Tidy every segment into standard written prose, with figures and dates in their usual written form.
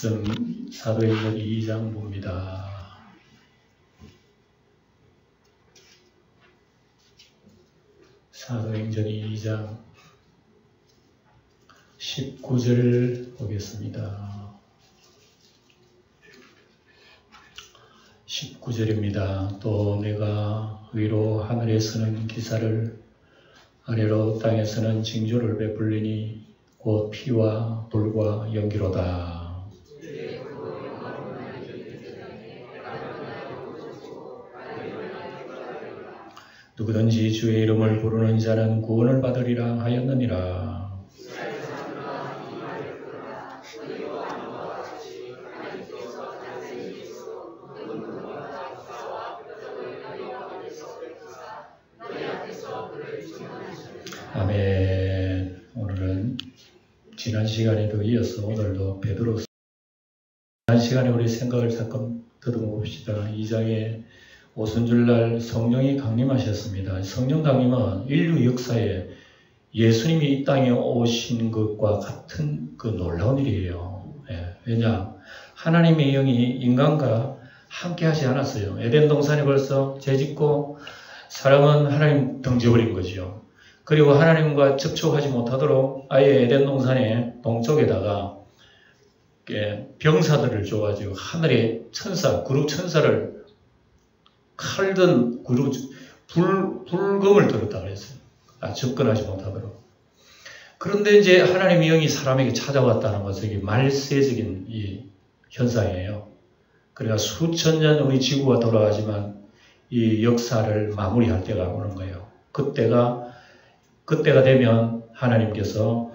말씀 사도행전 2장 봅니다. 사도행전 2장 19절 보겠습니다. 19절입니다. 또 내가 위로 하늘에서는 기사를 아래로 땅에서는 징조를 베풀리니 곧 피와 불과 연기로다. 누구든지 주의 이름을 부르는 자는 구원을 받으리라 하였느니라. 아멘. 오늘은 지난 시간에도 이어서 오늘도 베드로 지난 시간에 우리 생각을 잠깐 더듬어 봅시다. 2장에 오순절날 성령이 강림하셨습니다. 성령 강림은 인류 역사에 예수님이 이 땅에 오신 것과 같은 그 놀라운 일이에요. 왜냐? 하나님의 영이 인간과 함께 하지 않았어요. 에덴 동산에 벌써 죄짓고 사람은 하나님 던져버린 거죠. 그리고 하나님과 접촉하지 못하도록 아예 에덴 동산의 동쪽에다가 병사들을 줘가지고 하늘의 천사, 그룹 천사를 칼든 불금을 들었다 그랬어요. 접근하지 못하도록. 그런데 이제 하나님의 영이 사람에게 찾아왔다는 것은 이게 말세적인 이 현상이에요. 그러니까 수천 년 우리 지구가 돌아가지만 이 역사를 마무리할 때가 오는 거예요. 그때가 되면 하나님께서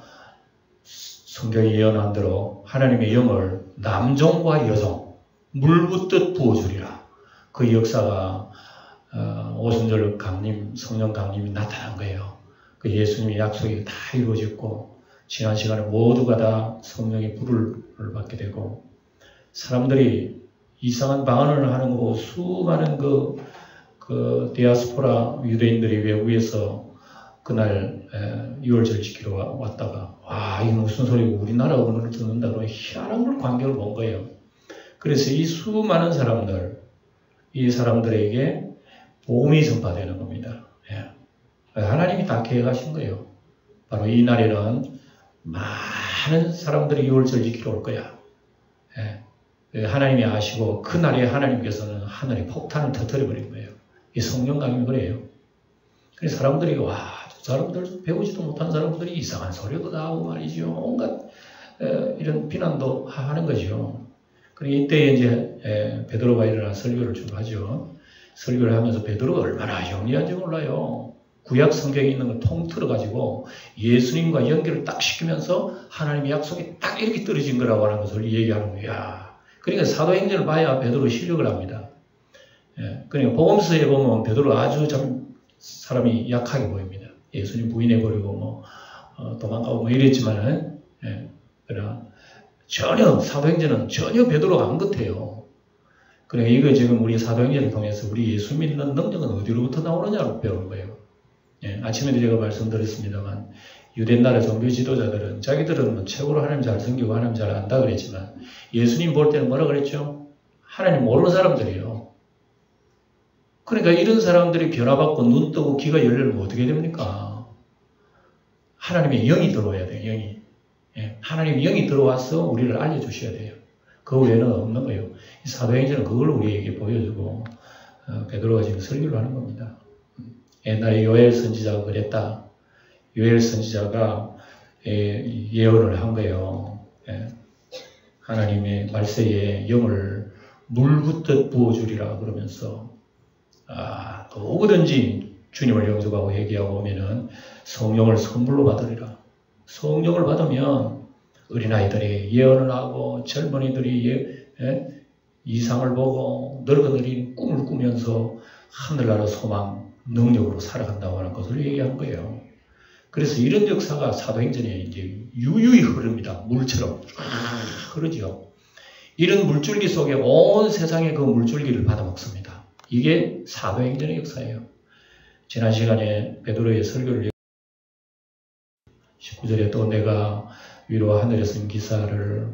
성경에 예언한 대로 하나님의 영을 남종과 여종 물붓듯 부어주리라. 그 역사가 오순절 강림, 성령 강림이 나타난 거예요. 그 예수님의 약속이 다 이루어졌고 지난 시간에 모두가 다 성령의 불을 받게 되고 사람들이 이상한 방언을 하는 거고 수많은 그 디아스포라 유대인들이 외국에서 그날 유월절 지키러 왔다가 와 이게 무슨 소리고 우리나라 언어를 듣는다고 희한한 걸 광경을 본 거예요. 그래서 이 수많은 사람들 이 사람들에게 복음이 전파되는 겁니다. 하나님이 다 계획하신 거예요. 바로 이 날에는 많은 사람들이 유월절 지키러 올 거야. 하나님이 아시고 그 날에 하나님께서는 하늘에 폭탄을 터뜨려버린 거예요. 이 성령 강림이 그래요. 그래서 사람들이 와 저 사람들 배우지도 못한 사람들이 이상한 소리도 다 하고 말이죠. 온갖 이런 비난도 하는 거죠. 그리고 이때 이제 베드로가 일어나 설교를 좀 하죠. 설교를 하면서 베드로가 얼마나 영리한지 몰라요. 구약 성경에 있는 걸 통틀어가지고 예수님과 연결을 딱 시키면서 하나님의 약속이 딱 이렇게 떨어진 거라고 하는 것을 얘기하는 거야. 그러니까 사도행전을 봐야 베드로 실력을 합니다. 그러니까 복음서에 보면 베드로가 아주 참 사람이 약하게 보입니다. 예수님 부인해버리고 도망가고 이랬지만은 그러나 전혀 사도행전은 전혀 베드로가 안 같아요. 그래 이거 지금 우리 사도행전을 통해서 우리 예수 믿는 능력은 어디로부터 나오느냐고 배우는 거예요. 아침에도 제가 말씀드렸습니다만 유대 나라 종교 지도자들은 자기들은 최고로 하나님 잘 섬기고 하나님 잘 안다 그랬지만 예수님 볼 때는 뭐라 그랬죠? 하나님 모르는 사람들이에요. 그러니까 이런 사람들이 변화받고 눈 뜨고 귀가 열리면 어떻게 됩니까? 하나님의 영이 들어와야 돼요. 영이. 하나님의 영이 들어와서 우리를 알려주셔야 돼요. 그 외에는 없는 거예요. 사도행전은 그걸 우리에게 보여주고 베드로가 지금 설교를 하는 겁니다. 옛날에 요엘 선지자가 그랬다. 요엘 선지자가 예언을 한 거예요. 하나님의 말세에 영을 물붓듯 부어주리라 그러면서 또 누구든지 주님을 영접하고 회개하고 오면은 성령을 선물로 받으리라. 성령을 받으면 어린아이들이 예언을 하고 젊은이들이 이상을 보고 늙은이들이 꿈을 꾸면서 하늘나라 소망, 능력으로 살아간다고 하는 것을 얘기한 거예요. 그래서 이런 역사가 사도행전에 이제 유유히 흐릅니다. 물처럼 흐르죠. 이런 물줄기 속에 온 세상의 그 물줄기를 받아먹습니다. 이게 사도행전의 역사예요. 지난 시간에 베드로의 설교를 19절에 또 내가 위로 하늘에서 기사를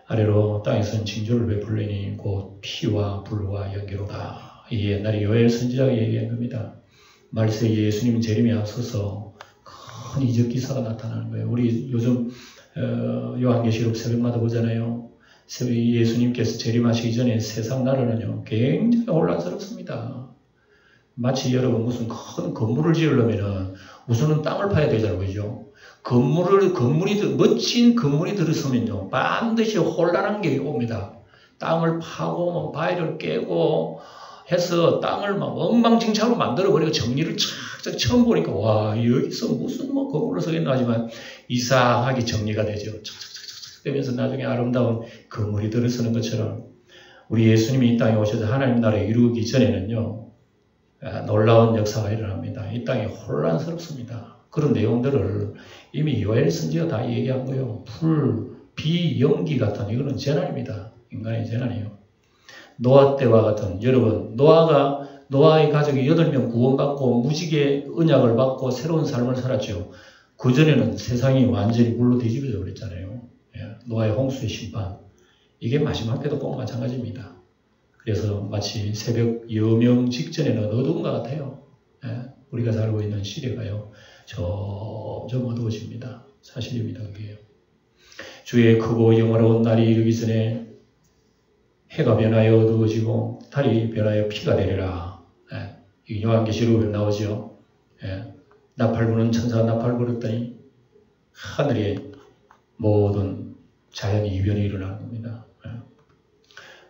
아래로 땅에서는 징조를 베풀리니 곧 피와 불과 연기로다. 이 옛날에 요엘 선지자가 얘기한 겁니다. 말세에 예수님 재림에 앞서서 큰 이적 기사가 나타나는 거예요. 우리 요즘 요한계시록 새벽마다 보잖아요. 예수님께서 재림하시기 전에 세상 나라는요 굉장히 혼란스럽습니다. 마치 여러분 무슨 큰 건물을 지으려면은 우선은 땅을 파야 되잖아요, 그죠? 멋진 건물이 들어서면요 반드시 혼란한 게 옵니다. 땅을 파고 뭐 바위를 깨고 해서 땅을 막 엉망진창으로 만들어버리고 정리를 착착 처음 보니까 와 여기서 무슨 뭐 건물을 서겠나 하지만 이상하게 정리가 되죠. 착착착착 되면서 나중에 아름다운 건물이 들어서는 것처럼 우리 예수님이 이 땅에 오셔서 하나님 나라에 이루기 전에는요 놀라운 역사가 일어납니다. 이 땅이 혼란스럽습니다. 그런 내용들을 이미 요엘 선지가 다 얘기한 거예요. 불, 비, 연기 같은 이거는 재난입니다. 인간의 재난이에요. 노아 때와 같은 여러분 노아의 가족이 8명 구원받고 무지개 언약을 받고 새로운 삶을 살았죠. 그전에는 세상이 완전히 물로 뒤집어져 버렸잖아요. 노아의 홍수의 심판. 이게 마지막 때도 꼭 마찬가지입니다. 그래서 마치 새벽 여명 직전에는 어두운 것 같아요. 우리가 살고 있는 시대가요. 점점 어두워집니다. 사실입니다. 그게요. 주의 크고 영화로운 날이 이르기 전에 해가 변하여 어두워지고 달이 변하여 피가 되리라. 요한계시록에 나오죠. 나팔 부는 천사가 나팔 불었더니 하늘에 모든 자연의 이변이 일어나는 겁니다.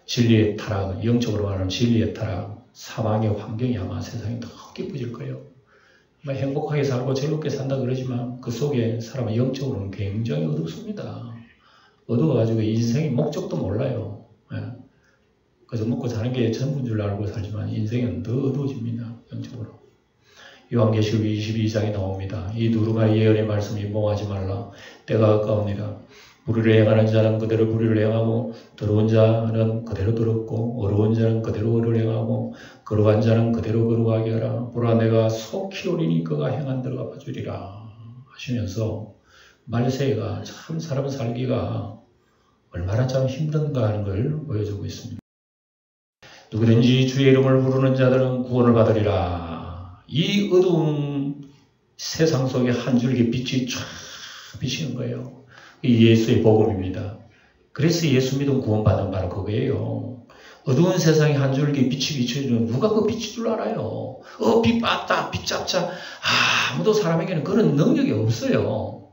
진리의 타락, 영적으로 말하는 진리의 타락, 사망의 환경이 아마 세상이 더 깊어질 거예요. 행복하게 살고 즐겁게 산다 그러지만 그 속에 사람은 영적으로는 굉장히 어둡습니다. 어두워가지고 인생의 목적도 몰라요. 그래서 먹고 사는 게 전부인 줄 알고 살지만 인생은 더 어두워집니다. 영적으로. 요한계시록 22장에 나옵니다. 이 두루마리 예언의 말씀이 모호하지 말라. 때가 가까우니라. 불의를 행하는 자는 그대로 불의를 행하고 더러운 자는 그대로 더럽고 어려운 자는 그대로 어를 행하고 거룩한 자는 그대로 거룩하게 하라. 보라 내가 속히 오리니 그가 행한 대로 갚아주리라 하시면서 말세가 참 사람 살기가 얼마나 참 힘든가 하는 걸 보여주고 있습니다. 누구든지 주의 이름을 부르는 자들은 구원을 받으리라. 이 어두운 세상 속에 한 줄기 빛이 쫙 비치는 거예요. 이 예수의 복음입니다. 그래서 예수 믿음 구원받은 바로 그거예요. 어두운 세상에 한 줄기 빛이 비춰주면 누가 그 빛일 줄 알아요. 빛 봤다, 빛 잡자. 아무도 사람에게는 그런 능력이 없어요.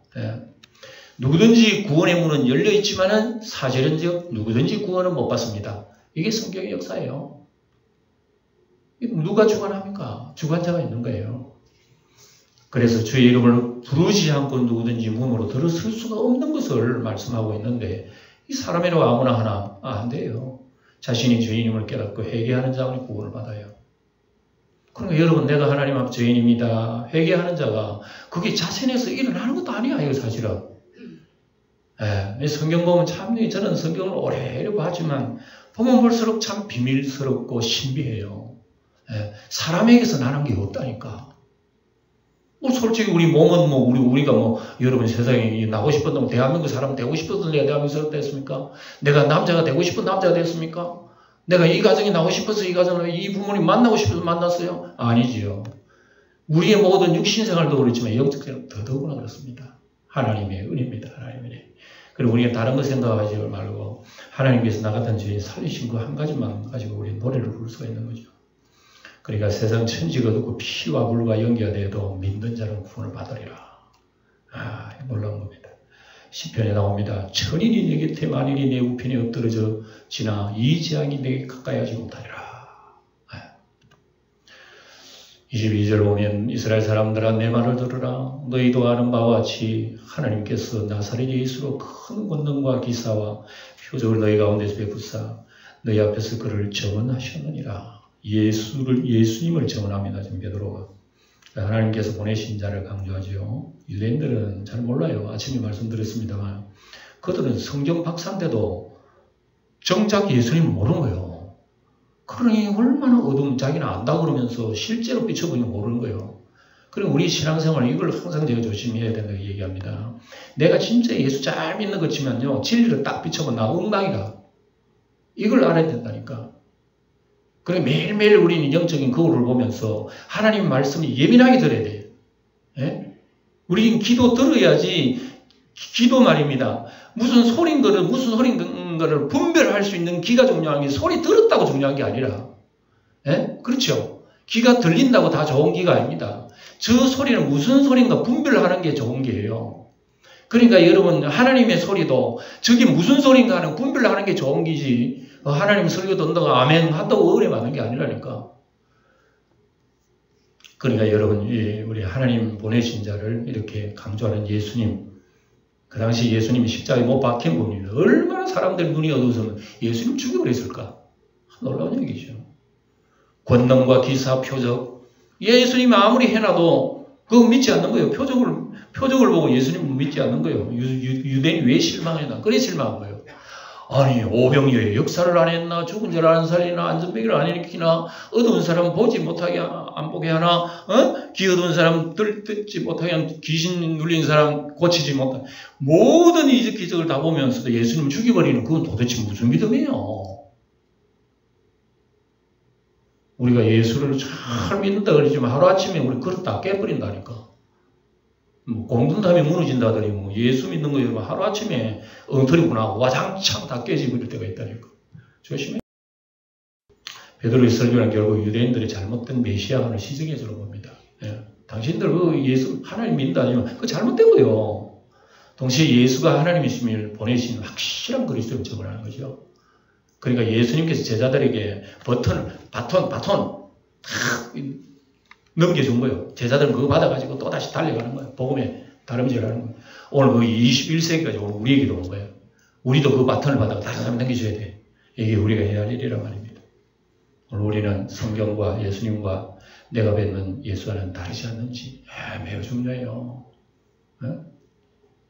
누구든지 구원의 문은 열려 있지만은 사실은즉 누구든지 구원은 못 받습니다. 이게 성경의 역사예요. 누가 주관합니까? 주관자가 있는 거예요. 그래서 주의 이름을 부르지 않고 누구든지 몸으로 들어설 수가 없는 것을 말씀하고 있는데 이 사람이라고 아무나 하나 안 돼요. 자신이 죄인임을 깨닫고 회개하는 자는 구원을 받아요. 그러니까 여러분 내가 하나님 앞 죄인입니다. 회개하는 자가 그게 자신에서 일어나는 것도 아니야. 이거 사실은. 성경 보면 참 저는 성경을 오래오래 봤지만 보면 볼수록 참 비밀스럽고 신비해요. 사람에게서 나는 게 없다니까. 솔직히 우리 몸은 우리가 여러분 세상에 나고 싶었던 대한민국 사람 되고 싶었던 내가 대한민국 사람 됐습니까? 내가 남자가 되고 싶은 남자가 됐습니까? 내가 이 가정이 나고 싶어서 이 가정을 이 부모님 만나고 싶어서 만났어요? 아니지요. 우리의 모든 육신생활도 그렇지만 영적생활 더더구나 그렇습니다. 하나님의 은혜입니다. 하나님의 은혜. 그리고 우리가 다른 거 생각하지 말고 하나님께서 나 같은 죄인 살리신 거 한 가지만 가지고 우리 노래를 부를 수가 있는 거죠. 그러니까 세상 천지가 어둡고 피와 물과 연기가 돼도 믿는 자는 구원을 받으리라. 놀라운 겁니다. 시편에 나옵니다. 천인이 내 곁에 만일이 내 우편에 엎드러져 지나 이 재앙이 내게 가까이 하지 못하리라. 22절 보면 이스라엘 사람들아 내 말을 들으라. 너희도 아는 바와 같이 하나님께서 나사렛 예수로 큰 권능과 기사와 표적을 너희 가운데서 베푸사 너희 앞에서 그를 증언하셨느니라. 예수님을 증언합니다. 지금 베드로가. 하나님께서 보내신 자를 강조하죠. 유대인들은 잘 몰라요. 아침에 말씀드렸습니다만 그들은 성경 박사인데도 정작 예수님을 모르는 거예요. 그러니 얼마나 자기는 안다고 그러면서 실제로 비춰보니 모르는 거예요. 그리고 우리 신앙생활은 이걸 항상 제가 조심해야 된다고 얘기합니다. 내가 진짜 예수 잘 믿는 것 치면요, 진리를 딱 비춰보면 나 엉망이다. 이걸 알아야 된다니까. 그래 매일매일 우리는 영적인 거울을 보면서 하나님 말씀이 예민하게 들어야 돼요. 예? 우리는 기도 들어야지. 기도 말입니다. 무슨 소린 거를 분별할 수 있는 귀가 중요한 게 소리 들었다고 중요한 게 아니라, 예? 그렇죠. 귀가 들린다고 다 좋은 귀가 아닙니다. 저 소리는 무슨 소리인가 분별하는 게 좋은 게예요. 그러니까 여러분 하나님의 소리도 저게 무슨 소리인가 하는 분별하는 게 좋은 기지, 하나님 설교 듣는다고 아멘 한다고 은혜 받는 게 아니라니까. 그러니까 여러분 우리 하나님 보내신 자를 이렇게 강조하는 예수님, 그 당시 예수님이 십자가에 못 박힌 분입니다. 얼마나 사람들 눈이 어두워서 예수님 죽여버렸을까? 놀라운 얘기죠. 권능과 기사, 표적, 예수님이 아무리 해놔도 그거 믿지 않는 거예요. 표적을 보고 예수님을 믿지 않는 거예요. 유대인이 왜 실망했나? 그래 실망한 거예요. 아니 오병이어의 역사를 안 했나? 죽은 자를 안 살리나? 안전병을 안 일으키나? 어두운 사람 보지 못하게 안 보게 하나? 귀 어두운 사람 듣지 못하게 하나? 귀신 눌린 사람 고치지 못하게, 모든 이 기적을 다 보면서도 예수님을 죽여버리는 그건 도대체 무슨 믿음이에요? 우리가 예수를 잘 믿는다 그러지만 하루아침에 우리 그릇 다 깨버린다니까. 공든탑이 무너진다 하더니 예수 믿는 거 여러분 하루아침에 엉터리구나 와장창 다 깨지버릴 때가 있다니까. 조심해. 베드로의 설교는 결국 유대인들의 잘못된 메시아관을 시정해 주는 겁니다. 예. 당신들 그 예수 하나님 믿는다 아니면 그거 잘못된 거예요. 동시에 예수가 하나님이심을 보내신 확실한 그리스도를 증언하는 거죠. 그러니까 예수님께서 제자들에게 바톤 탁 넘겨준 거예요. 제자들은 그거 받아가지고 또 다시 달려가는 거예요. 복음에 다름질하는 거예요. 오늘 그 21세기까지 오늘 우리에게도 온 거예요. 우리도 그 바톤을 받아가 다른 사람 넘겨줘야 돼. 이게 우리가 해야 할 일이란 말입니다. 오늘 우리는 성경과 예수님과 내가 뵙는 예수와는 다르지 않는지 매우 중요해요.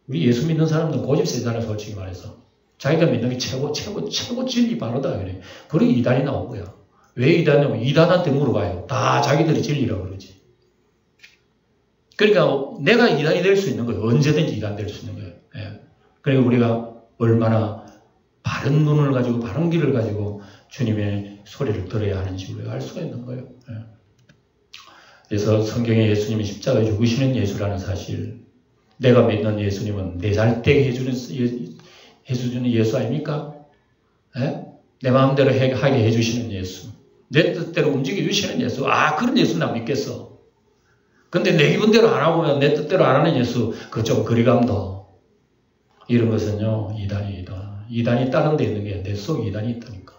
우리 예수 믿는 사람들은 고집세잖아요. 솔직히 말해서. 자기가 믿는 게 최고 진리 바로다 그래. 그리고 이단이 나온 거야. 왜 이단이냐면 이단한테 물어봐요. 다 자기들이 진리라고 그러지. 그러니까 내가 이단이 될 수 있는 거예요. 언제든지 이단 될 수 있는 거예요. 예. 그러니까 우리가 얼마나 바른 눈을 가지고 바른 길을 가지고 주님의 소리를 들어야 하는지 우리가 알 수가 있는 거예요. 예. 그래서 성경에 예수님이 십자가에 죽으시는 예수라는 사실, 내가 믿는 예수님은 내 잘 되게 해주는 예수 아닙니까? 예? 내 마음대로 하게 해주시는 예수, 내 뜻대로 움직여주시는 예수. 그런 예수 나 믿겠어. 근데 내 기분대로 안 하고 내 뜻대로 안 하는 예수, 그거 좀 거리감도. 이런 것은요, 이단이다. 이단이 다른 데 있는 게 내 속에 이단이 있다니까.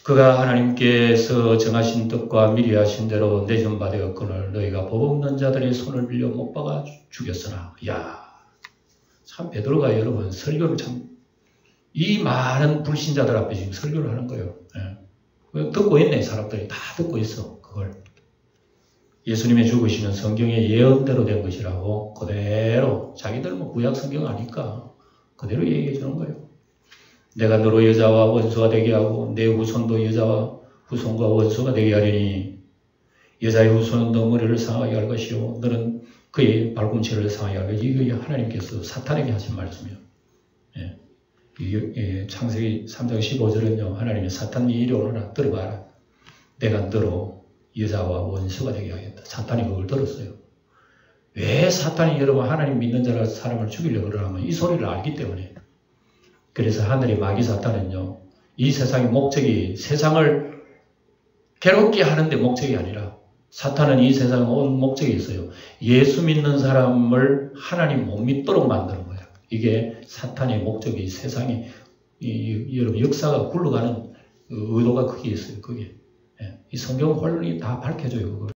그가 하나님께서 정하신 뜻과 미리 하신 대로 내전받았거늘 너희가 법 없는 자들의 손을 빌려 못 박아 죽였으나. 참 베드로가 여러분 설교를 이 많은 불신자들 앞에 지금 설교를 하는 거예요. 예. 듣고 있네. 사람들이 다 듣고 있어. 그걸 예수님의 죽으시는 성경의 예언대로 된 것이라고 그대로, 자기들 구약 성경 아니까 그대로 얘기해 주는 거예요. 내가 너로 여자와 원수가 되게 하고 내 후손도 여자와 후손과 원수가 되게 하리니 여자의 후손은 너 머리를 상하게 할 것이요 너는 그의 발꿈치를 상하게 할 것이요. 이게 하나님께서 사탄에게 하신 말씀이에요. 예. 창세기 3장 15절은요. 하나님이 사탄이 이리 오너라 들어봐라. 내가 너로 여자와 원수가 되게 하겠다. 사탄이 그걸 들었어요. 왜 사탄이 여러분 하나님 믿는 자라 사람을 죽이려고 그러냐면 이 소리를 알기 때문에. 그래서 하늘의 마귀 사탄은요. 이 세상의 목적이 세상을 괴롭게 하는데 목적이 아니라, 사탄은 이 세상에 온 목적이 있어요. 예수 믿는 사람을 하나님 못 믿도록 만드는 거예요. 이게 사탄의 목적이, 세상이 여러분 역사가 굴러가는 의도가 그게 있어요. 그게. 이 성경 혼론이 다 밝혀줘요. 그걸.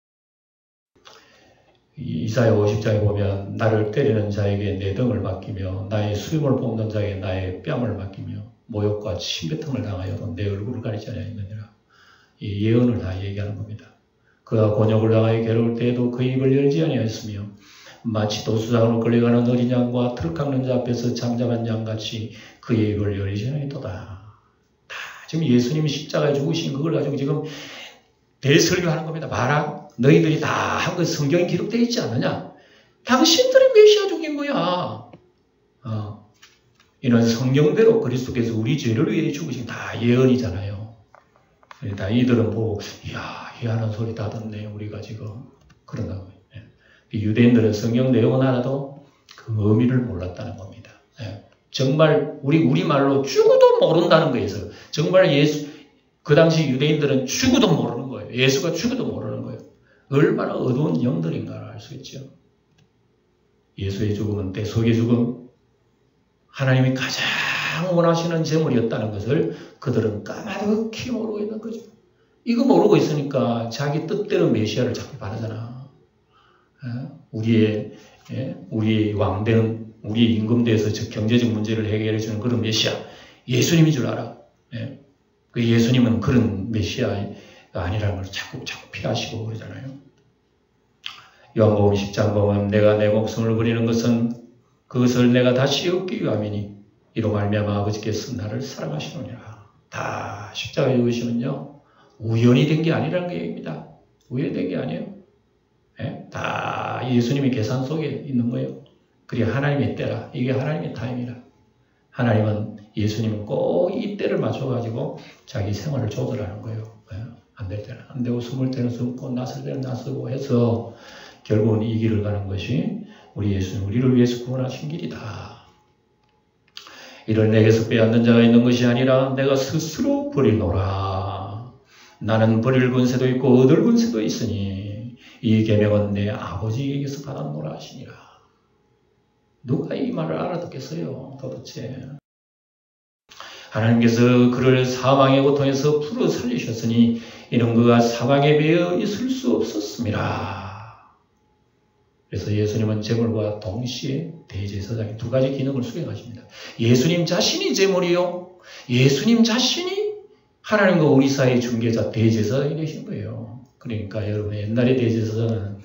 이사야 50장에 보면 나를 때리는 자에게 내 등을 맡기며 나의 수염을 뽑는 자에게 나의 뺨을 맡기며 모욕과 침뱉음을 당하여도 내 얼굴을 가리지 아니하느니라. 이 예언을 다 얘기하는 겁니다. 그가 곤욕을 당하여 괴로울 때에도 그 입을 열지 아니하였으며 마치 도수장으로 끌려가는 어린 양과 틀 깎는 자 앞에서 잠잠한 양같이 그의 입을 열지 아니하였도다. 다 지금 예수님이 십자가에 죽으신 그걸 가지고 지금 대설교하는 겁니다. 봐라. 너희들이 다 한 것 성경에 기록되어 있지 않느냐? 당신들이 메시아 죽인 거야. 이는 성경대로 그리스도께서 우리 죄를 위해 죽으신 다 예언이잖아요. 다 이들은 보고 이야 희한한 소리 다 듣네 우리가 지금 그런다고요. 유대인들은 성경 내용은 알아도 그 의미를 몰랐다는 겁니다. 정말 우리말로 죽어도 모른다는 거에서 정말 그 당시 유대인들은 죽어도 모르는 거예요. 예수가 죽어도 모르는 거예요. 얼마나 어두운 영들인가를 알 수 있죠. 예수의 죽음은 대속의 죽음, 하나님이 가장 원하시는 제물이었다는 것을 그들은 까마득히 모르고 있는 거죠. 이거 모르고 있으니까 자기 뜻대로 메시아를 자꾸 바라잖아. 우리의 왕되는 우리의 임금대에서 경제적 문제를 해결해 주는 그런 메시아 예수님인 줄 알아. 그 예수님은 그런 메시아가 아니라는 걸 자꾸 피하시고 그러잖아요. 요한복음 10장 보면 내가 내 목숨을 버리는 것은 그것을 내가 다시 얻기 위함이니 이로 말미암아 아버지께서 나를 사랑하시느니라. 다 십자가에 죽으시면요 우연히 된 게 아니라는 얘기입니다. 우연히 된 게 아니에요. 다 예수님의 계산 속에 있는 거예요. 그게 하나님의 때라. 이게 하나님의 타임이라. 하나님은 예수님은 꼭 이 때를 맞춰가지고 자기 생활을 조절하는 거예요. 안 될 때는 안 되고 숨을 때는 숨고 나설 때는 나서고 해서 결국은 이 길을 가는 것이 우리 예수님 우리를 위해서 구원하신 길이다. 이를 내게서 빼앗는 자가 있는 것이 아니라 내가 스스로 버리노라. 나는 버릴 권세도 있고 얻을 권세도 있으니 이 계명은 내 아버지에게서 받았노라 하시니라. 누가 이 말을 알아듣겠어요 도대체. 하나님께서 그를 사망의 고통에서 풀어 살리셨으니 이는 그가 사망에 매여 있을 수 없었습니다. 그래서 예수님은 제물과 동시에 대제사장이 두 가지 기능을 수행하십니다. 예수님 자신이 제물이요. 예수님 자신이 하나님과 우리 사이의 중개자 대제사장이 되신 거예요. 그러니까 여러분 옛날의 대제사장은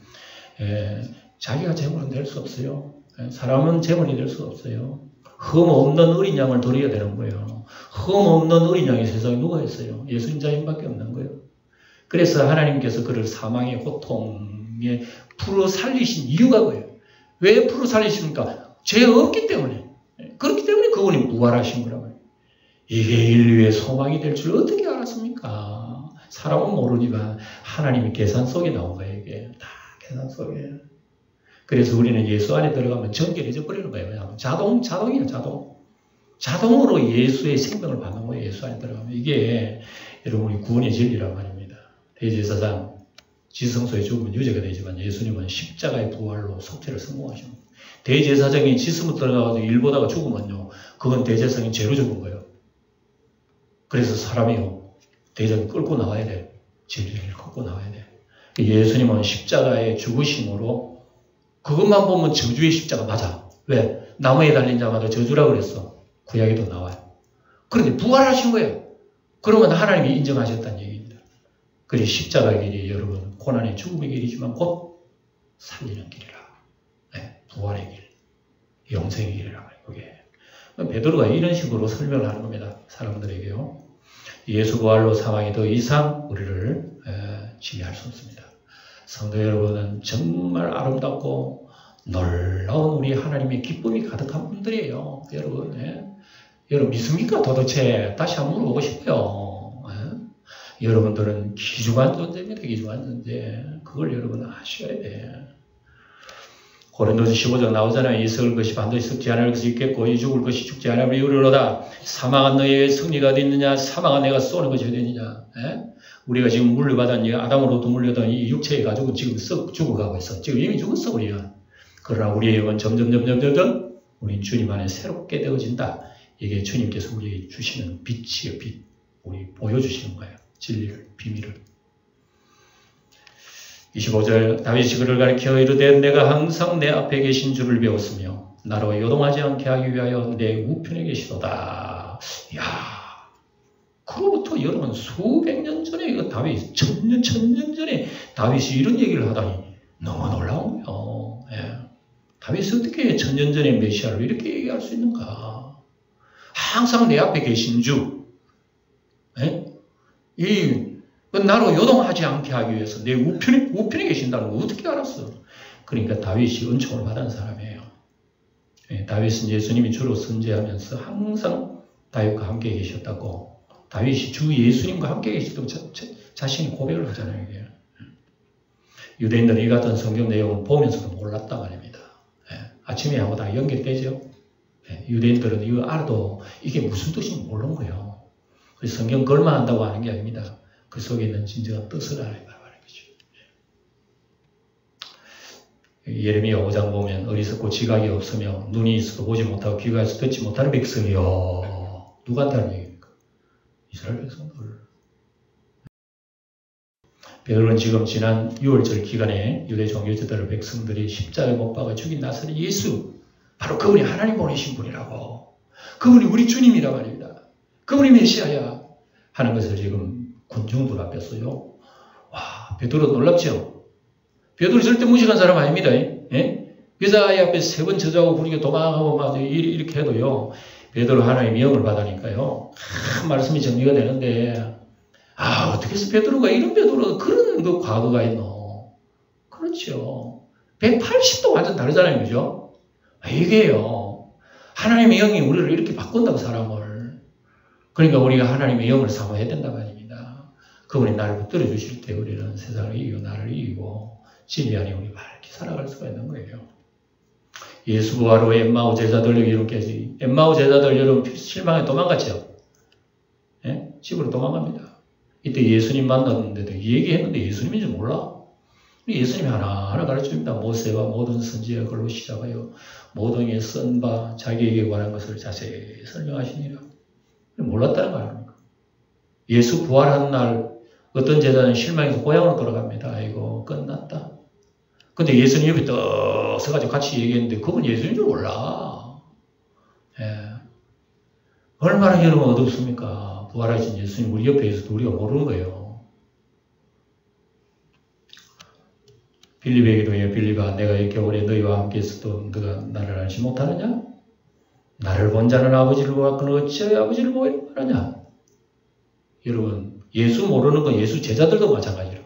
자기가 제물은 될 수 없어요. 사람은 제물이 될 수 없어요. 흠 없는 어린 양을 드려야 되는 거예요. 흠 없는 어린 양이 세상에 누가 있어요? 예수님 자신밖에 없는 거예요. 그래서 하나님께서 그를 사망의 고통에 풀어 살리신 이유가 뭐예요? 왜 풀어 살리십니까? 죄 없기 때문에. 그렇기 때문에 그분이 부활하신 거라고요. 이게 인류의 소망이 될 줄 어떻게 알았습니까? 사람은 모르지만 하나님의 계산 속에 나온 거예요. 이게 다 계산 속에. 그래서 우리는 예수 안에 들어가면 정결해져 버리는 거예요. 자동이에요. 자동으로 예수의 생명을 받는 거예요. 예수 안에 들어가면. 이게 여러분이 구원의 진리란 말입니다. 대제사장 지성소에 죽으면 유죄가 되지만 예수님은 십자가의 부활로 속죄를 성공하신 거예요. 대제사장이 지성소 들어가서 일 보다가 죽으면요. 그건 대제사장이 죄로 죽은 거예요. 그래서 사람이요. 대제사장이 끌고 나와야 돼. 진리를 끌고 나와야 돼. 예수님은 십자가의 죽으심으로 그것만 보면 저주의 십자가 맞아. 왜? 나무에 달린 자마다 저주라고 그랬어. 구약에도 나와요. 그런데 부활하신 거예요. 그러면 하나님이 인정하셨다는 얘기입니다. 그래서 십자가의 길이 여러분 고난의 죽음의 길이지만 곧 살리는 길이라. 부활의 길, 영생의 길이라 말이에요. 베드로가 이런 식으로 설명을 하는 겁니다. 사람들에게요. 예수 부활로 사망이 더 이상 우리를 지배할 수 없습니다. 성도 여러분은 정말 아름답고 놀라운 우리 하나님의 기쁨이 가득한 분들이에요. 여러분, 여러분 믿습니까? 도대체 다시 한번 물어보고 싶어요. 여러분들은 귀중한 존재입니다. 귀중한 존재. 그걸 여러분은 아셔야 돼. 고린도서 15장 나오잖아요. 이 썩을 것이 반드시 썩지 않을 것이 있겠고 이 죽을 것이 죽지 않을 이유로다. 사망한 너희의 승리가 어디 있느냐? 사망한 내가 쏘는 것이 어디 있느냐? 우리가 지금 물려받은 아담으로부터 물려던 이 육체에 가지고 지금 썩 죽어가고 있어. 지금 이미 죽었어 우리가. 그러나 우리의 영은 점점 우리 주님 안에 새롭게 되어진다. 이게 주님께서 우리에게 주시는 빛이에요. 빛. 우리 보여주시는 거예요. 진리를, 비밀을. 25절 다윗이 그를 가리켜 이르되 내가 항상 내 앞에 계신 주를 배웠으며 나로 요동하지 않게 하기 위하여 내 우편에 계시도다. 이야, 그로부터 여러분 수백 년 전에 이거 다윗 천년 전에 다윗이 이런 얘기를 하다니 너무 놀라운 거예요. 다윗이 어떻게 천년 전에 메시아를 이렇게 얘기할 수 있는가? 항상 내 앞에 계신 주. 이 나로 요동하지 않게 하기 위해서 내 우편에 계신다는 거 어떻게 알았어? 그러니까 다윗이 은총을 받은 사람이에요. 다윗은 예수님이 주로 선지하면서 항상 다윗과 함께 계셨다고, 다윗이 주 예수님과 함께 계셨다고 자신이 고백을 하잖아요. 이게. 유대인들은 이 같은 성경 내용을 보면서도 몰랐단 말입니다. 아침에 하고 다 연결되죠. 유대인들은 이거 알아도 이게 무슨 뜻인지 모르는 거예요. 그래서 성경 글만 한다고 하는 게 아닙니다. 그 속에 있는 진정한 뜻을 알아야 하는 거죠. 예레미야 5장 보면 어리석고 지각이 없으며 눈이 있어도 보지 못하고 귀가 있어도 듣지 못하는 백성이요. 누구한테는 얘기입니까? 이스라엘 백성들. 베드로는 지금 지난 6월절 기간에 유대 종교제들 백성들이 십자가에 못 박아 죽인 나사렛 예수, 바로 그분이 하나님 보내신 분이라고, 그분이 우리 주님이라 말입니다. 그분이 메시아야 하는 것을 지금 군중들 앞에서요. 와, 베드로 놀랍죠? 베드로 절대 무식한 사람 아닙니다. 여자아이 앞에서 3번 저주하고 부리게 도망하고 막 이렇게 해도요. 베드로 하나님의 영을 받으니까요. 말씀이 정리가 되는데, 어떻게 해서 베드로가 이런 베드로가 그런 그 과거가 있노? 그렇죠. 180도 완전 다르잖아요. 그죠? 이게요. 하나님의 영이 우리를 이렇게 바꾼다고, 사람을. 그러니까 우리가 하나님의 영을 사모해야 된단 말입니다. 그분이 나를 붙들어 주실 때 우리는 세상을 이기고 나를 이기고 진리 안에 우리 밝게 살아갈 수가 있는 거예요. 예수 부활 후에 엠마오 제자들 이렇게지. 엠마오 제자들 여러분 실망에 도망갔죠? 집으로 도망갑니다. 이때 예수님 만났는데도 얘기했는데 예수님인 줄 몰라. 예수님이 하나하나 가르쳐줍니다. 모세와 모든 선지의 글로 시작하여 모든 게 쓴 바 자기에게 관한 것을 자세히 설명하시니라. 몰랐다는 거 아닙니까? 예수 부활한 날 어떤 제자는 실망해서 고향으로 돌아갑니다. 아이고 끝났다. 근데 예수님 옆에 떡 서가지고 같이 얘기했는데 그건 예수님인 줄 몰라. 얼마나 여러분 어둡습니까? 부활하신 예수님 우리 옆에 있어도 우리가 모르는 거예요. 빌립에게도 해요. 빌립아, 내가 이렇게 오래 너희와 함께 있어도 너가 나를 알지 못하느냐? 나를 본 자는 아버지를 보았거늘 어찌하여 아버지를 보이는 거느냐? 여러분, 예수 모르는 건 예수 제자들도 마찬가지로.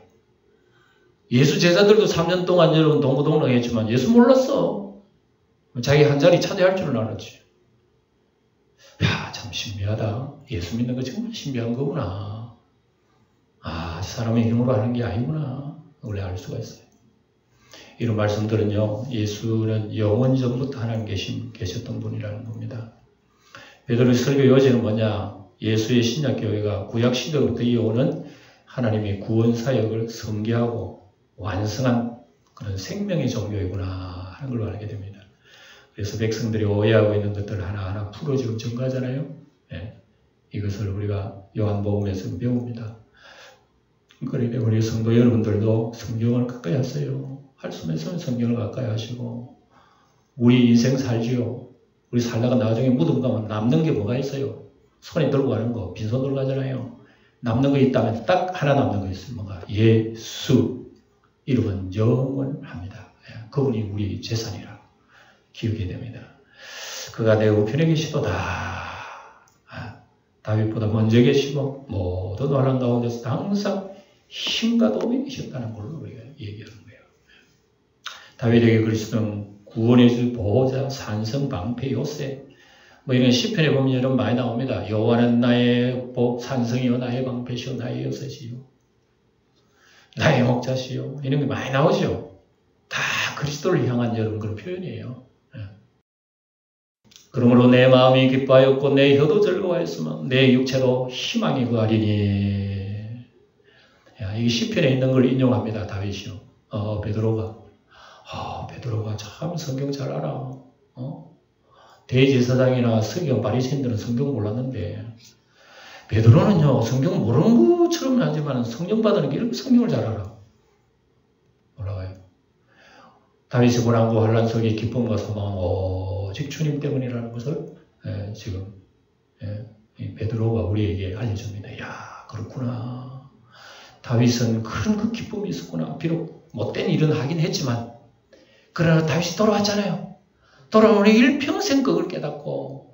예수 제자들도 3년 동안 여러분 동고동락했지만 예수 몰랐어. 자기 한 자리 차지할 줄은 알았지. 야, 참 신비하다. 예수 믿는 거 정말 신비한 거구나. 사람의 힘으로 하는 게 아니구나. 원래 알 수가 있어요. 이런 말씀들은요, 예수는 영원 전부터 하나님 계셨던 분이라는 겁니다. 베드로의 설교 요지는 뭐냐? 예수의 신약교회가 구약시대부터 이어오는 하나님의 구원사역을 성계하고 완성한 그런 생명의 종교이구나 하는 걸 알게 됩니다. 그래서 백성들이 오해하고 있는 것들을 하나하나 풀어주고 증거하잖아요. 이것을 우리가 요한복음에서 배웁니다. 그러니까 우리 성도 여러분들도 성경을 가까이 하세요. 할 수만 있으면 성경을 가까이 하시고, 우리 인생 살지요. 우리 살다가 나중에 무덤 가면 남는 게 뭐가 있어요? 손에 들고 가는 거, 빈손 들고 가잖아요. 남는 거 있다면 딱 하나 남는 거 있어요. 뭔가 예수. 이름은 영원합니다. 그분이 우리 재산이라 기우게 됩니다. 그가 내 우편에 계시도다. 다윗보다 먼저 계시고 모든 환난 가운데서 항상 힘과 도움이 계셨다는 걸로 우리가 얘기하는 거예요. 다윗에게 그리스도는 구원의 주, 보호자, 산성, 방패, 요새, 이런 시편에 보면 여러분 많이 나옵니다. 여호와는 나의 복, 산성이요, 나의 방패시요, 나의 요새시요, 나의 목자시요. 이런 게 많이 나오죠. 다 그리스도를 향한 여러분 그런 표현이에요. 그러므로 내 마음이 기뻐하였고 내 혀도 즐거워했으면 내 육체도 희망이 구하리니. 이게 시편에 있는 걸 인용합니다. 다윗이요. 베드로가 참 성경 잘 알아. 대제사장이나 서기관 바리새인들은 성경 몰랐는데 베드로는요, 성경 모르는 것처럼 하지만 성령 받으니까 이렇게 성경을 잘 알아. 올라가요. 다윗의 고난과 환난 속에 기쁨과 소망은 오직 주님 때문이라는 것을 지금 베드로가 우리에게 알려줍니다. 야, 그렇구나. 다윗은 그런 그 기쁨이 있었구나. 비록 못된 일은 하긴 했지만 그러나 다윗이 돌아왔잖아요. 돌아오니 일평생 그걸 깨닫고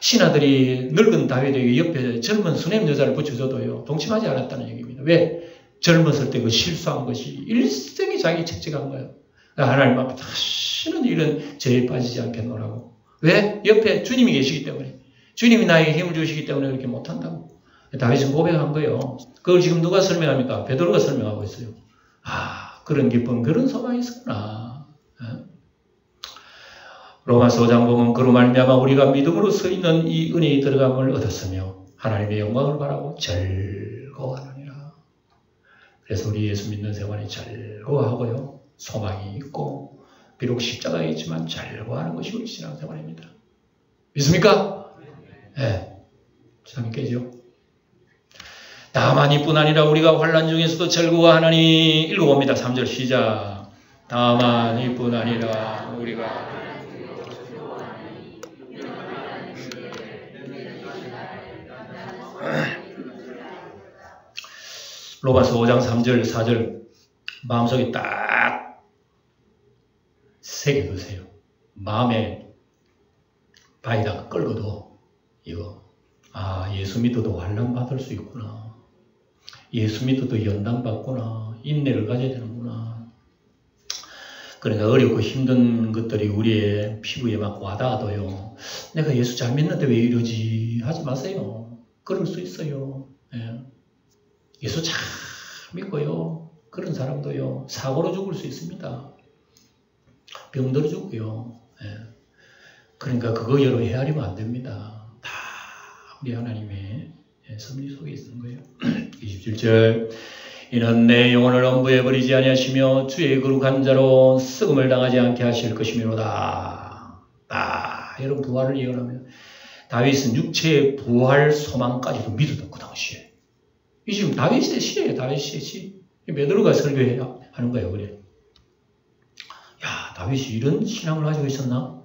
신하들이 늙은 다윗에게 옆에 젊은 수냄 여자를 붙여줘도요 동침하지 않았다는 얘기입니다. 왜? 젊었을 때 그 실수한 것이 일생이 자기 책찍한 거예요. 하나님 앞에 다시는 이런 죄에 빠지지 않겠노라고. 왜? 옆에 주님이 계시기 때문에. 주님이 나에게 힘을 주시기 때문에 그렇게 못한다고. 다윗은 고백한 거예요. 그걸 지금 누가 설명합니까? 베드로가 설명하고 있어요. 아, 그런 기쁨, 그런 소망이 있었구나. 로마서 5장 보면 그로 말미암아 우리가 믿음으로 서 있는 이 은혜의 들어감을 얻었으며 하나님의 영광을 바라고 즐거워하느니라. 그래서 우리 예수 믿는 생활이 즐거워하고요. 소망이 있고 비록 십자가에 있지만 즐거워하는 것이 우리 신앙생활입니다. 믿습니까? 네. 참 깨죠. 다만 이뿐 아니라 우리가 환난 중에서도 즐거워하나니 읽어봅니다. 3절 시작. 다만 이뿐 아니라 우리가 로마서 5장 3절 4절 마음속에 딱 새겨두세요. 마음에 바위다가 끌고도 이거 예수 믿어도 환난 받을 수 있구나. 예수 믿어도 연단 받구나. 인내를 가져야 되는구나. 그러니까 어렵고 힘든 것들이 우리의 피부에 막 와닿아도요. 내가 예수 잘 믿는데 왜 이러지? 하지 마세요. 그럴 수 있어요. 예. 예수 잘 믿고요. 그런 사람도요. 사고로 죽을 수 있습니다. 병들어 죽고요. 예. 그러니까 그거 여러 헤아리면 안 됩니다. 다 우리 하나님의 섭리 속에 있는 거예요. 27절 이는 내 영혼을 엄부해버리지 아니하시며 주의 거룩한 자로 썩음을 당하지 않게 하실 것이미로다. 이런 부활을 예언하면 다윗은 육체의 부활 소망까지도 믿었던 그 당시에. 이 지금 다윗의 시예요. 다윗의 시. 베드로가 설교해야 하는 거예요. 그래. 야, 다윗이 이런 신앙을 가지고 있었나?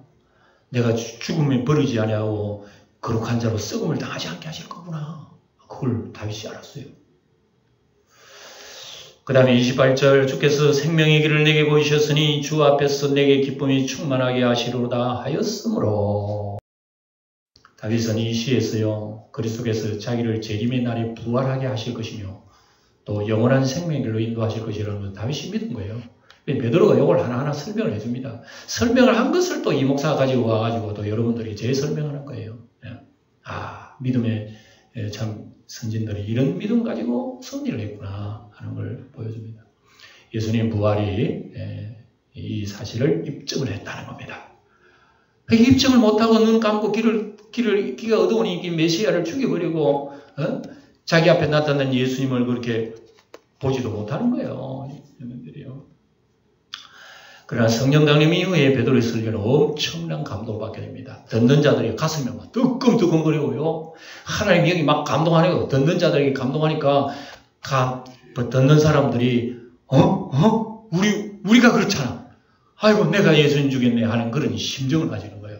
내가 죽음에 버리지 아니하고 거룩한 자로 썩음을 당하지 않게 하실 거구나. 그걸 다윗이 알았어요. 그 다음에 28절 주께서 생명의 길을 내게 보이셨으니 주 앞에서 내게 기쁨이 충만하게 하시리로다 하였으므로 다윗은 이 시에서요. 그리스도께서 자기를 재림의 날에 부활하게 하실 것이며 또 영원한 생명의 길로 인도하실 것이라는 걸 다윗이 믿은 거예요. 베드로가 이걸 하나하나 설명을 해줍니다. 설명을 한 것을 또 이 목사가 가지고 와가지고 또 여러분들이 재설명하는 거예요. 믿음의 참 선진들이 이런 믿음 가지고 승리를 했구나 하는 걸 보여줍니다. 예수님 부활이 이 사실을 입증을 했다는 겁니다. 입증을 못하고 눈 감고 기가 어두우니 메시아를 죽여버리고 자기 앞에 나타난 예수님을 그렇게 보지도 못하는 거예요. 여러분들이요. 그러나 성령 강림 이후에 베드로의 설교는 엄청난 감동을 받게 됩니다. 듣는 자들이 가슴이 막 뜨끔뜨끔거리고요. 하나님 영이 막 감동하니까 듣는 자들에게 감동하니까 듣는 사람들이 우리가 그렇잖아. 아이고 내가 예수님 죽였네 하는 그런 심정을 가지는 거예요.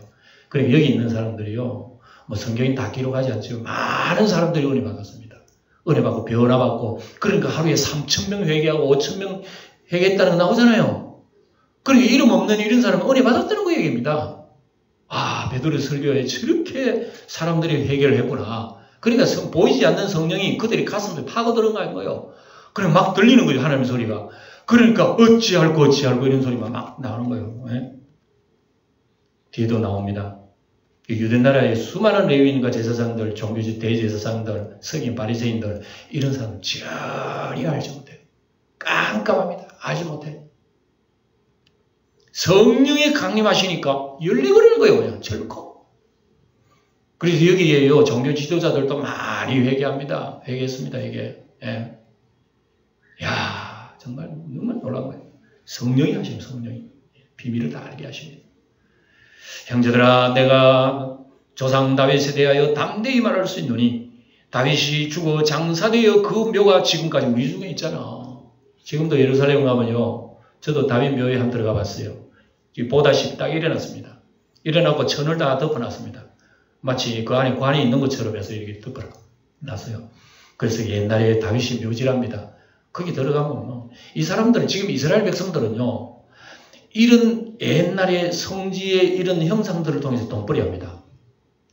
그래 여기 있는 사람들이요. 뭐 성경이 다 기록하지 않지만 많은 사람들이 은혜 받았습니다. 은혜 받고 변화 받고 그러니까 하루에 3,000명 회개하고 5,000명 회개했다는 거 나오잖아요. 그러니까 이름 없는 이런 사람은 은혜 받았다는 거 얘기입니다. 베드로의 설교에 저렇게 사람들이 회개를 했구나. 그러니까 보이지 않는 성령이 그들이 가슴에 파고 들어간 거예요. 그래 막 들리는 거죠. 하나님의 소리가. 그러니까 어찌할꼬 이런 소리만 막 나오는 거예요. 네? 뒤에도 나옵니다. 유대 나라의 수많은 레위인과 제사장들, 종교지 대제사장들, 석인 바리새인들 이런 사람 전혀 알지 못해요. 깜깜합니다. 알지 못해요. 성령이 강림하시니까 열려버리는 거예요. 그냥 철컥. 그래서 여기에요. 종교 지도자들도 많이 회개합니다. 회개했습니다. 이게. 예. 야 정말 너무 놀라운 거예요. 성령이 하시면 성령이 비밀을 다 알게 하십니다. 형제들아 내가 조상 다윗에 대하여 담대히 말할 수 있노니 다윗이 죽어 장사되어 그 묘가 지금까지 우리 중에 있잖아. 지금도 예루살렘 가면요. 저도 다윗 묘에 한번 들어가 봤어요. 보다시피 딱 일어났습니다. 일어나고 천을 다 덮어놨습니다. 마치 그 안에 관이 있는 것처럼 해서 이렇게 덮어놨어요. 그래서 옛날에 다윗이 묘지랍니다. 거기 들어가면 이 사람들은 지금 이스라엘 백성들은요. 이런 옛날의 성지의 이런 형상들을 통해서 돈벌이 합니다.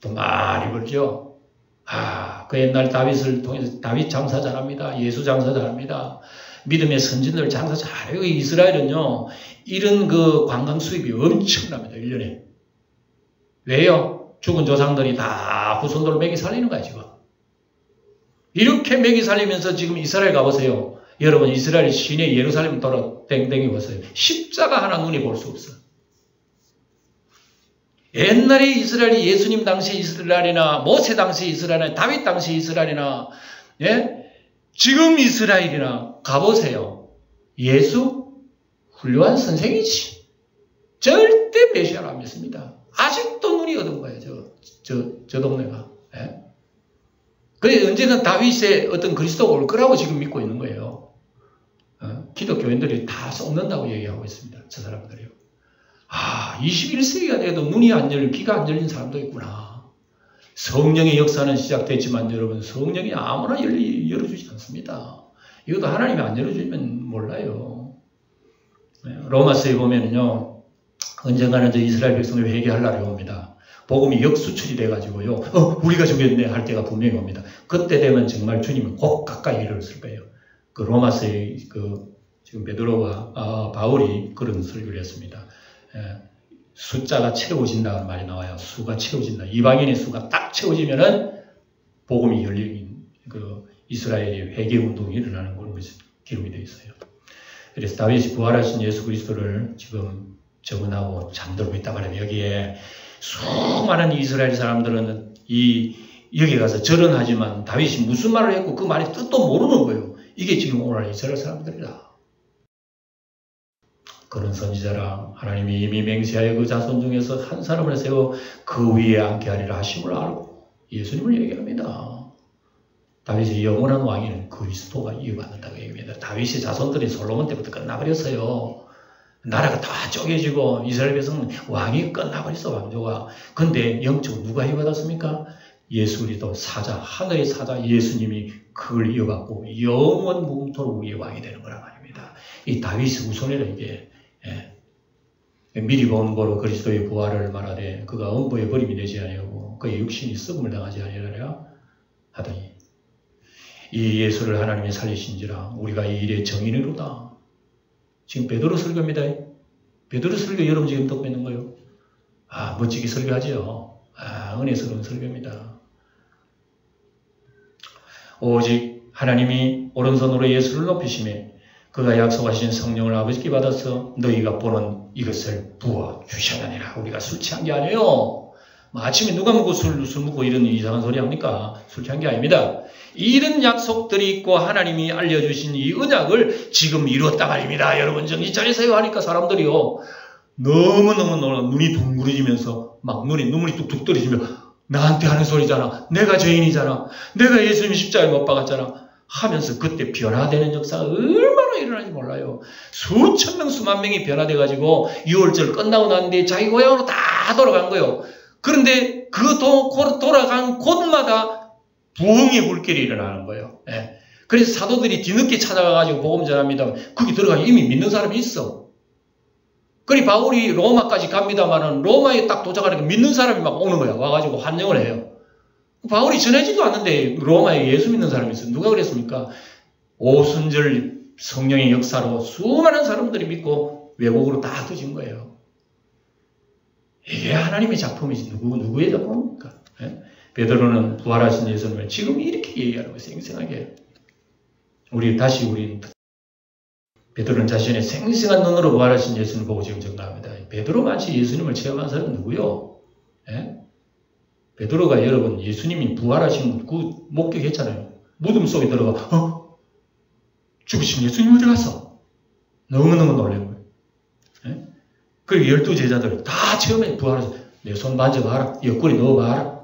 또 많이 벌죠. 그 옛날 다윗을 통해서 다윗 장사 잘합니다. 예수 장사 잘합니다. 믿음의 선진들 장사 잘해요. 이스라엘은요, 이런 그 관광 수입이 엄청납니다. 1년에. 왜요? 죽은 조상들이 다 후손들을 먹이 살리는 거야, 지금. 이렇게 먹이 살리면서 지금 이스라엘 가보세요. 여러분, 이스라엘 시내 예루살렘 돌아 땡땡이 보세요. 십자가 하나 눈이 볼 수 없어요. 옛날에 이스라엘이 예수님 당시 이스라엘이나 모세 당시 이스라엘이나 다윗 당시 이스라엘이나 지금 이스라엘이나 가보세요. 예수 훌륭한 선생이지. 절대 메시아를 안 믿습니다. 아직도 눈이 어두운 거예요. 저 동네가. 그래 언제는 다윗의 어떤 그리스도가 올 거라고 지금 믿고 있는 거예요. 기독교인들이 다 썩는다고 얘기하고 있습니다. 저 사람들이요. 21세기가 돼도 눈이 안 열린, 귀가 안 열린 사람도 있구나. 성령의 역사는 시작됐지만 여러분, 성령이 아무나 열어주지 않습니다. 이것도 하나님이 안 열어주면 몰라요. 로마서에 보면은요, 언젠가는 저 이스라엘 백성을 회개할 날이 옵니다. 복음이 역수출이 돼가지고요, 우리가 죽였네 할 때가 분명히 옵니다. 그때 되면 정말 주님은 곧 가까이 이르렀을 거예요. 그 로마서에 지금 베드로와 바울이 그런 설교를 했습니다. 숫자가 채워진다는 말이 나와요. 수가 채워진다. 이방인의 수가 딱 채워지면은 복음이 열린 이스라엘의 회개 운동이 일어나는 걸로 기록이 되어 있어요. 그래서 다윗이 부활하신 예수 그리스도를 지금 정언하고 잠들고 있다 말하면 여기에 수많은 이스라엘 사람들은 여기 가서 절언하지만 다윗이 무슨 말을 했고 그 말의 뜻도 모르는 거예요. 이게 지금 오늘 이스라엘 사람들이다. 그런 선지자라 하나님이 이미 맹세하여 그 자손 중에서 한 사람을 세워 그 위에 앉게 하리라 하심을 알고 예수님을 얘기합니다. 다윗의 영원한 왕위는 그리스도가 이어받는다고 얘기합니다. 다윗의 자손들이 솔로몬 때부터 끝나버렸어요. 나라가 다 쪼개지고 이스라엘 백성은 왕이 끝나버렸어, 왕조가. 근데 영적으로 누가 이어받았습니까? 예수 그리스도 사자, 하늘의 사자 예수님이 그걸 이어받고 영원 무궁토록 우리의 왕이 되는 거란 말입니다. 이 다윗의 후손이라 이게. 미리 본 거로 그리스도의 부활을 말하되 그가 음부에 버림이 되지 아니하고 그의 육신이 썩음을 당하지 아니하리라 하더니 이 예수를 하나님이 살리신지라 우리가 이 일의 정인으로다. 지금 베드로 설교입니다. 베드로 설교 여러분 지금 듣고 있는 거예요. 멋지게 설교하죠. 은혜스러운 설교입니다. 오직 하나님이 오른손으로 예수를 높이시매 그가 약속하신 성령을 아버지께 받아서 너희가 보는 이것을 부어 주셨느니라. 우리가 술 취한 게 아니에요. 아침에 누가 먹고 술 먹고 이런 이상한 소리 합니까? 술 취한 게 아닙니다. 이런 약속들이 있고 하나님이 알려주신 이 언약을 지금 이루었다 말입니다. 여러분 정신 차리세요 하니까 사람들이요. 너무너무 놀라 눈이 둥그러지면서 막 눈물이 뚝뚝 떨어지며 나한테 하는 소리잖아. 내가 죄인이잖아. 내가 예수님 십자가에 못 박았잖아. 하면서 그때 변화되는 역사가 얼마나 일어나는지 몰라요. 수천 명, 수만 명이 변화돼가지고 6월절 끝나고 난 뒤에 자기 고향으로 다 돌아간 거예요. 그런데 그 돌아간 곳마다 부흥의 물결이 일어나는 거예요. 그래서 사도들이 뒤늦게 찾아가가지고 복음 전합니다. 거기 들어가 이미 믿는 사람이 있어. 그리 바울이 로마까지 갑니다만은 로마에 딱 도착하니까 믿는 사람이 막 오는 거야. 와가지고 환영을 해요. 바울이 전해지도 않는데 로마에 예수 믿는 사람이 있어요. 누가 그랬습니까? 오순절 성령의 역사로 수많은 사람들이 믿고 외국으로 다 터진 거예요. 이게 하나님의 작품이지 누구의 작품입니까? 베드로는 부활하신 예수님을 지금 이렇게 얘기하는 거예요. 생생하게. 우리 베드로는 자신의 생생한 눈으로 부활하신 예수님을 보고 지금 증거합니다. 베드로같이 예수님을 체험한 사람은 누구요? 베드로가 여러분 예수님이 부활하신 그 목격했잖아요. 무덤 속에 들어가 죽으신 예수님 어디 갔어? 너무너무 놀란 거예요. 그리고 12제자들 다 체험해 부활해서 내 손 만져봐라. 옆구리 넣어봐라.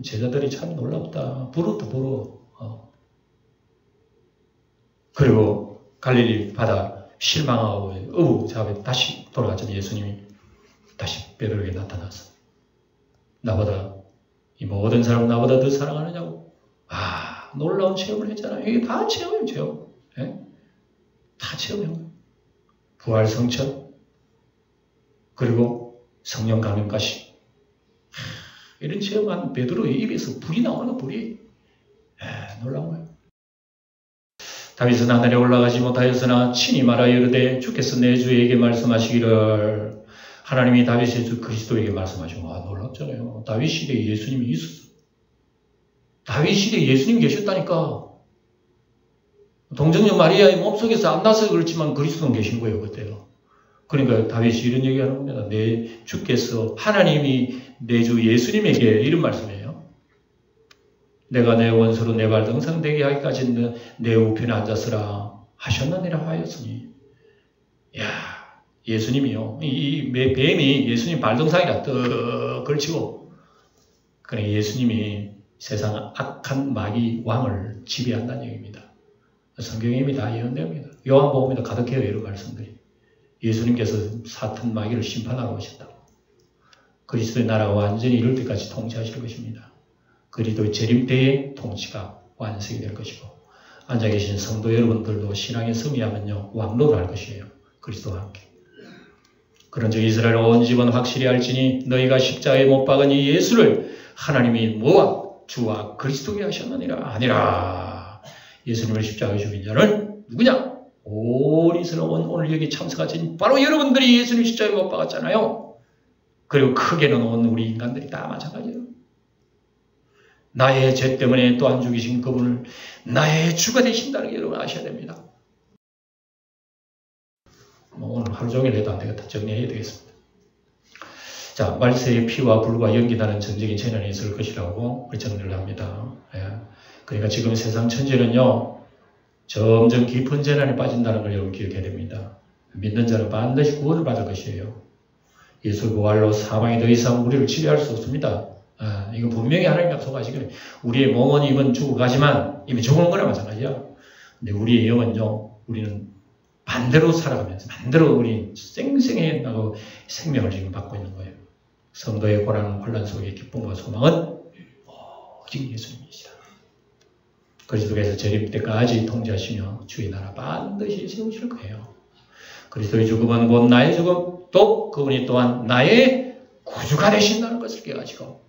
제자들이 참 놀랍다. 부럽다 부러워. 그리고 갈릴리 바다 실망하고 어부잡에 다시 돌아갔잖아요. 예수님이 다시 베드로에게 나타났어. 나보다 이 모든 사람 나보다 더 사랑하느냐고. 놀라운 체험을 했잖아요. 이게 다 체험이에요. 체험. 다 체험이에요. 부활 성천 그리고 성령 강림까지. 이런 체험한 베드로의 입에서 불이 나오는 거, 불이. 놀라운 거예요. 다윗은 하늘에 올라가지 못하였으나 친히 말하여 이르되 주께서 내 주에게 말씀하시기를. 하나님이 다윗의 주 그리스도에게 말씀하시고, 놀랍잖아요. 다윗 시대에 예수님이 있었어. 다윗 시대에 예수님 계셨다니까. 동정녀 마리아의 몸속에서 안 나서 그렇지만 그리스도는 계신 거예요, 그때요. 그러니까 다윗이 이런 얘기하는 겁니다. 내 주께서, 하나님이 내 주 예수님에게 이런 말씀이에요. 내가 내 원수로 내 발 등상되게 하기까지 내 우편에 앉았으라 하셨느니라 하였으니. 야, 예수님이요. 이 뱀이 예수님 발등상이라 떡 걸치고, 그래 예수님이 세상 악한 마귀 왕을 지배한다는 얘기입니다. 성경에 이미 다 예언됩니다. 요한복음에도 가득해요, 이런 말씀들이. 예수님께서 사탄 마귀를 심판하러 오신다고. 그리스도의 나라가 완전히 이룰 때까지 통치하실 것입니다. 그리스도의 재림 때의 통치가 완성이 될 것이고, 앉아 계신 성도 여러분들도 신앙의 승리하면요, 왕노를 할 것이에요. 그리스도와 함께. 그런즉 이스라엘 온 집은 확실히 알지니 너희가 십자가에 못 박은 이 예수를 하나님이 뭐와 주와 그리스도게 하셨느니라. 아니라 예수님을 십자가에 죽인 자는 누구냐? 온 이스라엘 오늘 여기 참석하신 바로 여러분들이 예수님 십자가에 못 박았잖아요. 그리고 크게는 온 우리 인간들이 다 마찬가지예요. 나의 죄 때문에 또한 죽이신 그분을 나의 주가 되신다는 게 여러분 아셔야 됩니다. 오늘 하루 종일 해도 안 되겠다. 정리해야 되겠습니다. 자, 말세의 피와 불과 연기나는 전쟁이 재난이 있을 것이라고 정리를 합니다. 그러니까 지금 세상 천지는요, 점점 깊은 재난에 빠진다는 걸 여러분 기억해야 됩니다. 믿는 자는 반드시 구원을 받을 것이에요. 예수 부활로 사망이 더 이상 우리를 지배할 수 없습니다. 이거 분명히 하나님 약속하시거든요. 우리의 몸은 이건 죽어가지만 이미 죽은 거나 마찬가지야. 근데 우리의 영은요, 우리는 반대로 살아가면서 반대로 우리 쌩쌩해 나고 생명을 지금 받고 있는 거예요. 성도의 고난 혼란 속의 기쁨과 소망은 오직 예수님이시다. 그리스도께서 재림 때까지 통치하시며 주의 나라 반드시 세우실 거예요. 그리스도의 죽음은 곧 나의 죽음, 또 그분이 또한 나의 구주가 되신다는 것을 깨가지고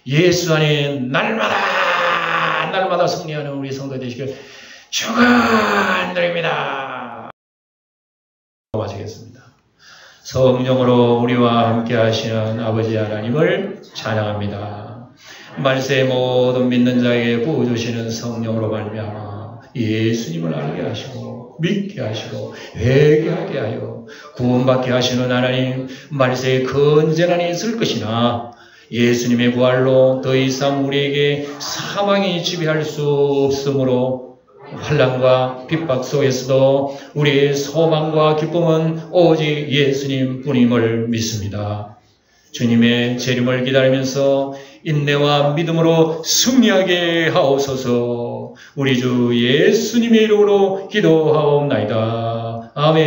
예수 안에 날마다 승리하는 우리 성도 되시길 축원드립니다. 마치겠습니다. 성령으로 우리와 함께 하시는 아버지 하나님을 찬양합니다. 말세의 모든 믿는 자에게 부어주시는 성령으로 말미암아 예수님을 알게 하시고 믿게 하시고 회개하게 하여 구원받게 하시는 하나님, 말세에 큰 재난이 있을 것이나 예수님의 부활로 더 이상 우리에게 사망이 지배할 수 없으므로 환난과 핍박 속에서도 우리의 소망과 기쁨은 오직 예수님 뿐임을 믿습니다. 주님의 재림을 기다리면서 인내와 믿음으로 승리하게 하옵소서. 우리 주 예수님의 이름으로 기도하옵나이다. 아멘.